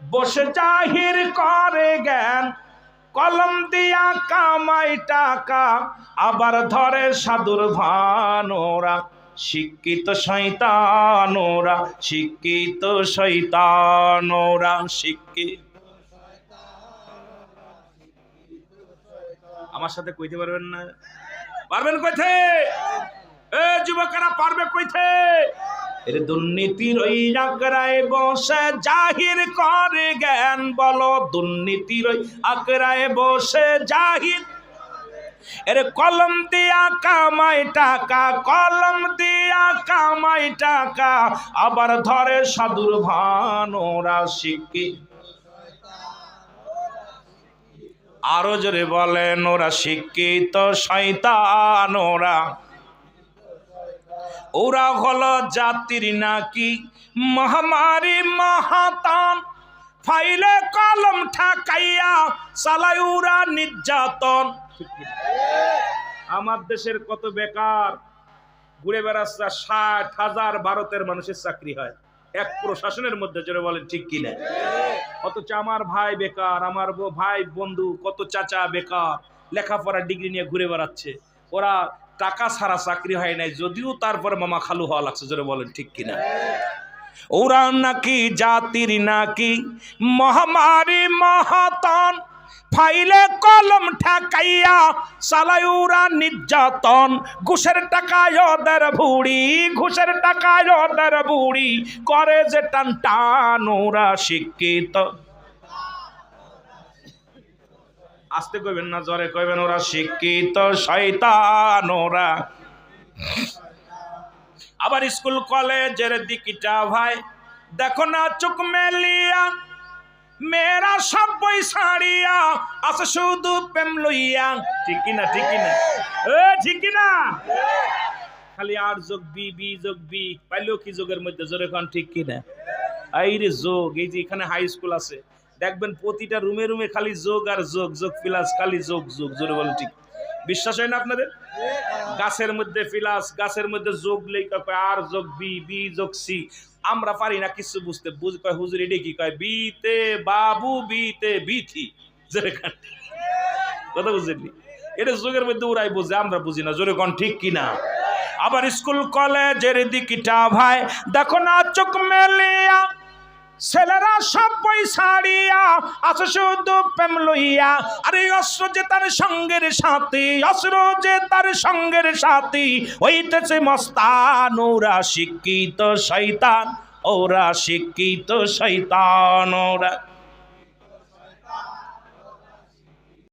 বসে জাহির করে জ্ঞান, কলম দিয়া কামাই টাকা, আবার ধরে সাধুর ভান। ওরা শিক্ষিত শয়তান, ওরা শিক্ষিত শয়তান, ওরা শিক্ষিত। আমার সাথে কইতে পারবেন না? পারবেন কইতে? এ যুবকেরা পারবে কইতে? এর দুর্নীতির ওই আগ্রায় বসে জাহির করে জ্ঞান। বলো দুর্নীতির ওই আগ্রায় বসে জাহির। এর কলম দিয়া কামাই টাকা, কলম দিয়া কামাই টাকা, আবার ধরে সাধুর ভান। ওরা শিক্ষিত। আরো জোরে বলেন, ওরা শিক্ষিত শয়তান। ওরা ওরা হলো জাতির নাকি মহামারী মহাতান। ফাইলে কলম ঠাকাইয়া চালায় ওরা নির্যাতন। আমার দেশের কত বেকার ঘুরে বেড়াচ্ছে, 60,000 ভারতের মানুষের চাকরি হয় এক প্রশাসনের মধ্যে। জোরে বলেন ঠিক কিনা? অথচ আমার ভাই বেকার, আমার ভাই বন্ধু কত চাচা বেকার, লেখাপড়া ডিগ্রি নিয়ে ঘুরে বেড়াচ্ছে। ওরা টাকা ছাড়া চাকরি হয় নাই, যদিও তারপরে মামা খালু হওয়া লাগছে। জোরে বলেন ঠিক কিনা? ওরা নাকি জাতির নাকি মহামারী মহাতন। ফাইলে কলম ঠাকাইয়া চালায় ওরা নির্যাতন। ঘুষের টাকায় ওদের বুড়ি, ঘুষের টাকায় ওদের বুড়ি, করে যে টান টান। ওরা শিক্ষিত। আসতে কইবেন না, জোরে কইবেন, ওরা শিক্ষিত শয়তান। ওরা আবার স্কুল কলেজের দিকটা ভাই দেখো না চোখ মেলিয়া, মেয়েরা সব বই ছাড়িয়া আছে শুধু প্রেম লইয়া। ঠিক কিনা? ঠিক কিনা? ঠিক কিনা? খালি আর যোগ বি, বি যোগ বি, পাইলেও কি যোগের মধ্যে? জোরে কোন ঠিক কিনা? এই রে যোগ, এই যে এখানে হাই স্কুল আছে দেখবেন প্রতিটা রুমে রুমে খালি যোগ আর যোগ, যোগ প্লাস, খালি যোগ যোগ। জোরে বলেন ঠিক। বিশ্বাস হয় না আপনাদের? গাছের মধ্যে প্লাস, গাছের মধ্যে যোগ লেখা কয় আর যোগ বি, বি যোগ সি। আমরা পারি না কিছু বুঝতে। কয় হুজুর এটা কি কয়? বিতে বাবু, বিতে বিথি। কথা বুঝলি? এটা যোগের মধ্যে ওরাই বুঝে, আমরা বুঝি না। জোরে কোন ঠিক কিনা? আবার স্কুল কলেজের দিকটা ভাই দেখো না চোখ মেলিয়া, ছেলেরা সব বই ছাড়িয়া আছে শুধু প্রেম লইয়া। আরে অস্ত্র যে তার সঙ্গের সাথী, অস্ত্র যে তার সঙ্গের সাথী, হইতেছে মস্তান। ওরা শিক্ষিত শয়তান, ওরা শিক্ষিত শয়তান। ওরা